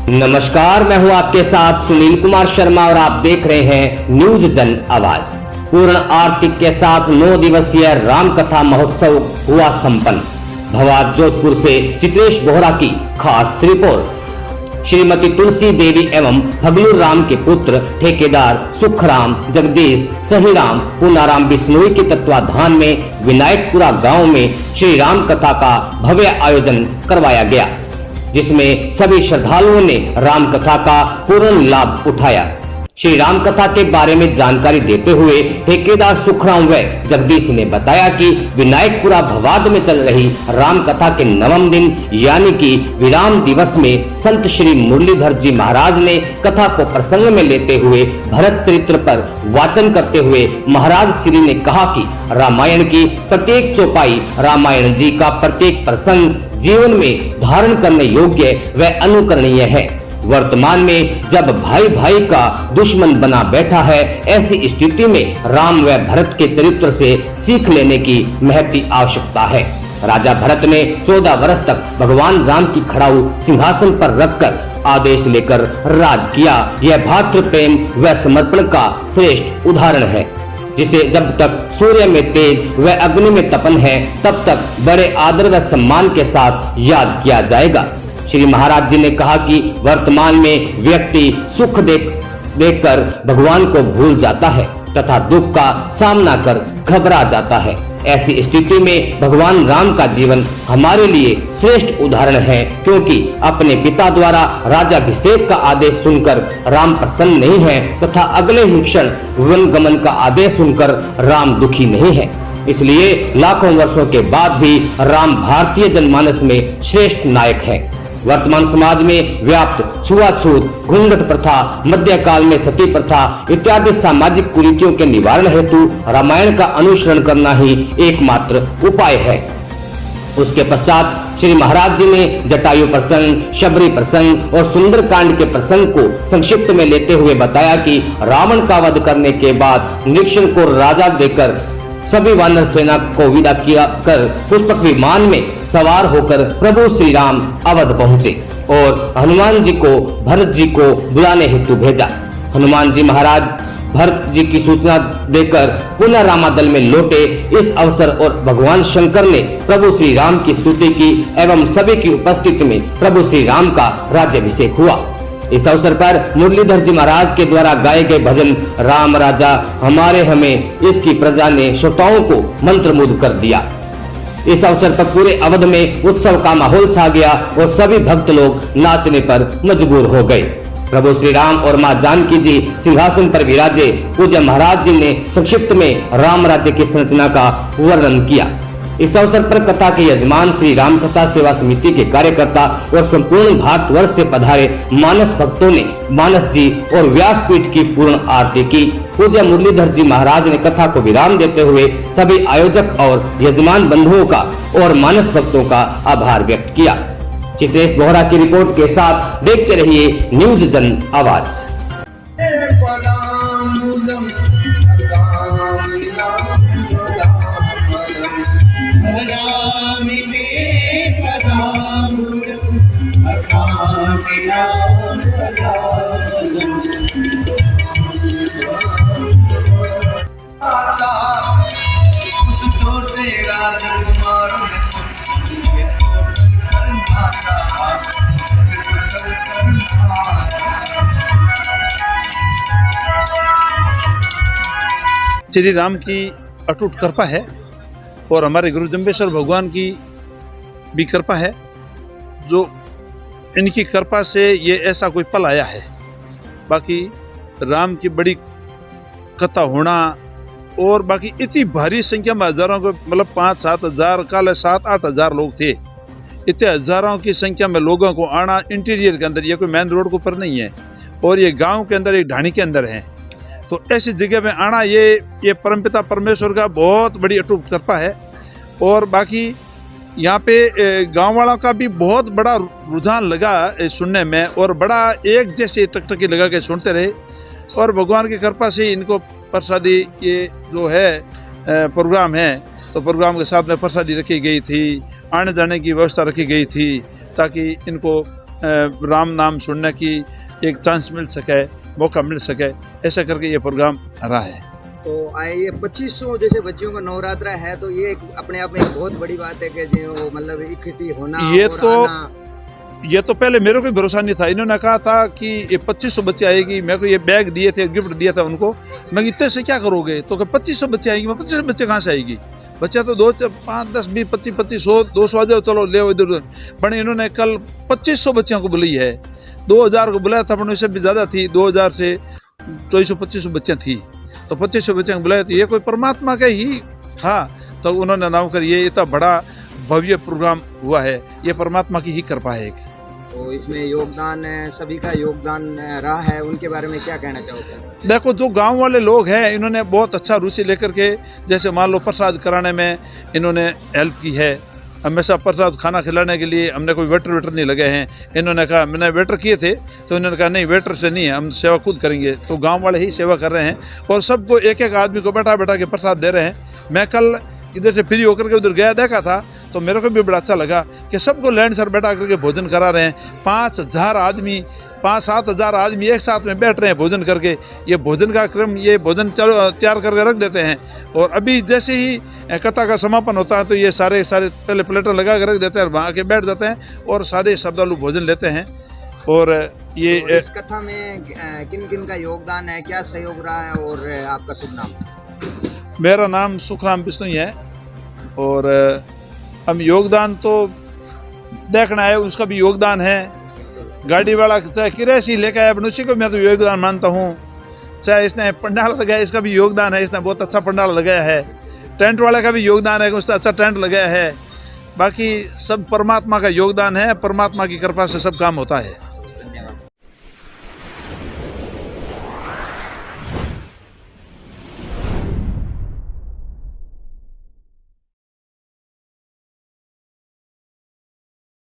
नमस्कार, मैं हूं आपके साथ सुनील कुमार शर्मा और आप देख रहे हैं न्यूज जन आवाज। पूर्ण आरती के साथ 9 दिवसीय राम कथा महोत्सव हुआ संपन्न। भवाद जोधपुर से चित्रेश बोहरा की खास रिपोर्ट। श्रीमती तुलसी देवी एवं फगलू राम के पुत्र ठेकेदार सुखराम जगदीश सहीराम पूनाराम बिश्नोई के तत्वाधान में विनायकपुरा गांव में श्री राम कथा का भव्य आयोजन करवाया गया, जिसमें सभी श्रद्धालुओं ने राम कथा का पूर्ण लाभ उठाया। श्री राम कथा के बारे में जानकारी देते हुए ठेकेदार सुखराम व जगदीश ने बताया कि विनायकपुरा भवाद में चल रही राम कथा के 9वें दिन यानी कि विराम दिवस में संत श्री मुरलीधर जी महाराज ने कथा को प्रसंग में लेते हुए भरत चरित्र पर वाचन करते हुए महाराज श्री ने कहा कि रामायण की प्रत्येक चौपाई, रामायण जी का प्रत्येक प्रसंग जीवन में धारण करने योग्य व अनुकरणीय है। वर्तमान में जब भाई भाई का दुश्मन बना बैठा है, ऐसी स्थिति में राम व भरत के चरित्र से सीख लेने की महती आवश्यकता है। राजा भरत ने 14 वर्ष तक भगवान राम की खड़ाऊ सिंहासन पर रखकर आदेश लेकर राज किया। यह भातृ प्रेम व समर्पण का श्रेष्ठ उदाहरण है, जिसे जब तक सूर्य में तेज व अग्नि में तपन है, तब तक बड़े आदर व सम्मान के साथ याद किया जाएगा। श्री महाराज जी ने कहा कि वर्तमान में व्यक्ति सुख देखकर भगवान को भूल जाता है तथा दुख का सामना कर घबरा जाता है। ऐसी स्थिति में भगवान राम का जीवन हमारे लिए श्रेष्ठ उदाहरण है, क्योंकि अपने पिता द्वारा राजाभिषेक का आदेश सुनकर राम प्रसन्न नहीं है तथा अगले ही क्षण वन गमन का आदेश सुनकर राम दुखी नहीं है। इसलिए लाखों वर्षों के बाद भी राम भारतीय जनमानस में श्रेष्ठ नायक है। वर्तमान समाज में व्याप्त छुआछूत, घूंघट प्रथा, मध्यकाल में सती प्रथा इत्यादि सामाजिक कुरीतियों के निवारण हेतु रामायण का अनुसरण करना ही एकमात्र उपाय है। उसके पश्चात श्री महाराज जी ने जटायु प्रसंग, शबरी प्रसंग और सुंदर कांड के प्रसंग को संक्षिप्त में लेते हुए बताया कि रावण का वध करने के बाद निरीक्षण को राजा देकर सभी वानर सेना को विदा किया कर पुष्पक विमान में सवार होकर प्रभु श्री राम अवध पहुंचे और हनुमान जी को भरत जी को बुलाने हेतु भेजा। हनुमान जी महाराज भरत जी की सूचना देकर पुनः रामादल में लौटे। इस अवसर और भगवान शंकर ने प्रभु श्री राम की स्तुति की एवं सभी की उपस्थिति में प्रभु श्री राम का राज्याभिषेक हुआ। इस अवसर पर मुरलीधर जी महाराज के द्वारा गाए गए भजन राम राजा हमारे हमें इसकी प्रजा ने श्रोताओं को मंत्रमुग्ध कर दिया। इस अवसर पर पूरे अवध में उत्सव का माहौल छा गया और सभी भक्त लोग नाचने पर मजबूर हो गए। प्रभु श्री राम और मां जानकी जी सिंहासन पर विराजे। पूज्य महाराज जी ने संक्षिप्त में राम राज्य की संरचना का वर्णन किया। इस अवसर पर कथा के यजमान श्री राम कथा सेवा समिति के कार्यकर्ता और संपूर्ण भारतवर्ष से पधारे मानस भक्तों ने मानस जी और व्यासपीठ की पूर्ण आरती की। पूज्य मुरलीधर जी महाराज ने कथा को विराम देते हुए सभी आयोजक और यजमान बंधुओं का और मानस भक्तों का आभार व्यक्त किया। चित्रेश बोहरा की रिपोर्ट के साथ देखते रहिए न्यूज जन आवाज। श्री राम की अटूट कृपा है और हमारे गुरु जम्बेश्वर भगवान की भी कृपा है, जो इनकी कृपा से ये ऐसा कोई पल आया है। बाकी राम की बड़ी कथा होना और बाकी इतनी भारी संख्या में हजारों को मतलब 5-7 हजार कल 7-8 हजार लोग थे। इतने हजारों की संख्या में लोगों को आना इंटीरियर के अंदर, ये कोई मेन रोड के ऊपर नहीं है और ये गांव के अंदर एक ढाणी के अंदर है, तो ऐसी जगह में आना ये परमपिता परमेश्वर का बहुत बड़ी अटूट कृपा है। और बाकी यहाँ पे गांव वालों का भी बहुत बड़ा रुझान लगा सुनने में और बड़ा एक जैसे टकटकी लगा के सुनते रहे और भगवान की कृपा से इनको प्रसादी ये जो है प्रोग्राम है, तो प्रोग्राम के साथ में प्रसादी रखी गई थी, आने जाने की व्यवस्था रखी गई थी ताकि इनको राम नाम सुनने की एक चांस मिल सके, मौका मिल सके, ऐसा करके ये प्रोग्राम रहा है। तो ये 2500 जैसे बच्चियों का नवरात्र है, तो ये अपने आप में एक बहुत बड़ी बात है कि जो मतलब इकट्ठी होना ये और तो आना। ये तो पहले मेरे को भरोसा नहीं था। इन्होंने कहा था कि ये 2500 बच्चे आएगी, मेरे को ये बैग दिए थे, गिफ्ट दिया था उनको। मैं इतने से क्या करोगे, तो 2500 बच्चे आएंगे। मैं 25 बच्चे कहाँ से आएगी, बच्चा तो 2 5 10 20 25 2500 200 आ जाओ, चलो ले इधर उधर। बड़े इन्होंने कल 2500 बच्चों को बुलाई है। 2000 को बुलाया था, इससे भी ज़्यादा थी, 2000 से 2400-2500 बच्चियाँ थी, तो 2500 बच्चों को बुलाया। तो ये कोई परमात्मा का ही था, तो उन्होंने नाम कर ये इतना बड़ा भव्य प्रोग्राम हुआ है, ये परमात्मा की ही कृपा है एक। तो इसमें योगदान सभी का योगदान रहा है, उनके बारे में क्या कहना चाहोगे? देखो, जो गांव वाले लोग हैं इन्होंने बहुत अच्छा रुचि लेकर के, जैसे मान लो प्रसाद कराने में इन्होंने हेल्प की है। हमेशा प्रसाद खाना खिलाने के लिए हमने कोई वेटर नहीं लगे हैं। इन्होंने कहा, मैंने वेटर किए थे तो इन्होंने कहा नहीं, वेटर से नहीं है, हम सेवा खुद करेंगे। तो गांव वाले ही सेवा कर रहे हैं और सबको एक एक आदमी को बैठा बैठा के प्रसाद दे रहे हैं। मैं कल इधर से फ्री होकर के उधर गया, देखा था, तो मेरे को भी बड़ा अच्छा लगा कि सबको लैंड सर बैठा करके भोजन करा रहे हैं। 5000 आदमी, 5-7 हज़ार आदमी एक साथ में बैठ रहे हैं भोजन करके। ये भोजन का क्रम, ये भोजन तैयार करके रख देते हैं और अभी जैसे ही कथा का समापन होता है तो ये सारे पहले प्लेटर लगा कर रख देते हैं और वहाँ के बैठ जाते हैं और सादे श्रद्धालु भोजन लेते हैं। और ये तो इस कथा में किन किन का योगदान है, क्या सहयोग रहा है, और आपका शुभ नाम? मेरा नाम सुखराम बिश्नोई है और हम योगदान तो देखना है, उसका भी योगदान है। गाड़ी वाला चाहे किरासी लेकर आया, उसी को मैं तो योगदान मानता हूँ। चाहे इसने पंडाल लगाया, इसका भी योगदान है, इसने बहुत अच्छा पंडाल लगाया है। टेंट वाले का भी योगदान है, उसने अच्छा टेंट लगाया है। बाकी सब परमात्मा का योगदान है, परमात्मा की कृपा से सब काम होता है।